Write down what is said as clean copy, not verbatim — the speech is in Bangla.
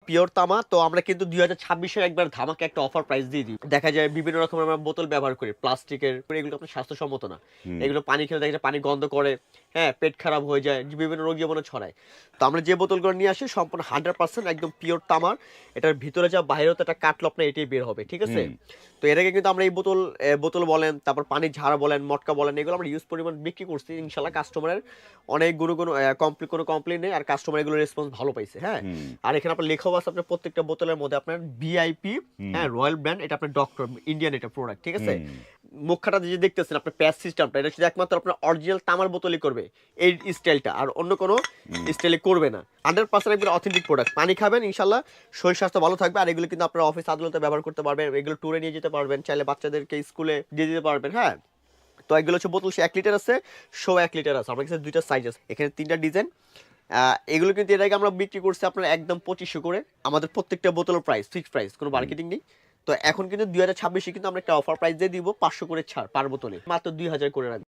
পিওর তামা। তো আমরা কিন্তু 2026-এর একবার ধামাকা একটা অফার প্রাইস দিয়ে দিই। দেখা যায় বিভিন্ন রকমের আমরা বোতল ব্যবহার করি প্লাস্টিকের, এগুলো আপনার স্বাস্থ্যসম্মত না। হুম। এগুলো পানি খেলে দেখা যায় পানি গন্ধ করে, হ্যাঁ, পেট খারাপ হয়ে যায়, বিভিন্ন রোগ জীবাণু ছড়ায়। তো আমরা যে বোতলগুলো নিয়ে আসি সম্পূর্ণ 100% একদম পিওর তামার। এটার ভিতরে যা বাইরে হতে একটা কাটলো আপনার এটাই বের হবে, ঠিক আছে? হুম। তো এর আগে কিন্তু আমরা এই বোতল বলেন, তারপর পানির ঝাড়া বলেন, মটকা বলেন, এগুলো আমরা ইউজ পরিমাণ বিক্রি করছি। ইনশাআল্লাহ কাস্টমারের অনেক কোনো কমপ্লেইন নেই, আর কাস্টমার এগুলো রেসপন্স ভালো পাইছে, হ্যাঁ? হুম। আর এখানে আপনার লেখাও আছে আপনার প্রত্যেকটা বোতলের মধ্যে আপনার ভিআইপি, হুম। হ্যাঁ, রয়্যাল ব্র্যান্ড, এটা আপনার ডক্টর ইন্ডিয়ান এটা প্রোডাক্ট, ঠিক আছে? হুম। মুখখাটা যে দেখতেছেন আপনার প্যাচ সিস্টেমটা, এটা শুধু একমাত্র আপনার অরিজিনাল তামার বোতলই করবে এই স্টাইলটা, আর অন্য কোনো স্টাইলে করবে না। 100% একবার অথেন্টিক প্রোডাক্ট। পানি খাবেন ইনশাআল্লাহ শরীর স্বাস্থ্য ভালো থাকবে। আর এগুলো কিন্তু আপনার অফিস আদালতে ব্যবহার করতে পারবেন, এগুলো ট্যুরে নিয়ে যেতে পারবেন, চাইলে বাচ্চাদেরকে স্কুলে দিয়ে দিতে পারবেন, হ্যাঁ? তো এগুলো হচ্ছে বোতল 1 লিটার আছে, 1 লিটার আছে। আমার কাছে 2টা সাইজ আছে, এখানে 3টা ডিজাইন। এগুলো কিন্তু এর আগে আমরা বিক্রি করছি আপনার একদম 2500 করে। আমাদের প্রত্যেকটা বোতলের প্রাইস ফিক্সড প্রাইস, কোনো মার্কেটিং নেই। তো এখন কিন্তু 2026-এ কিন্তু আমরা একটা অফার প্রাইস দিয়ে দিব 500 করে ছাড় পার বোতলে, মাত্র 2000 করে রাখবো।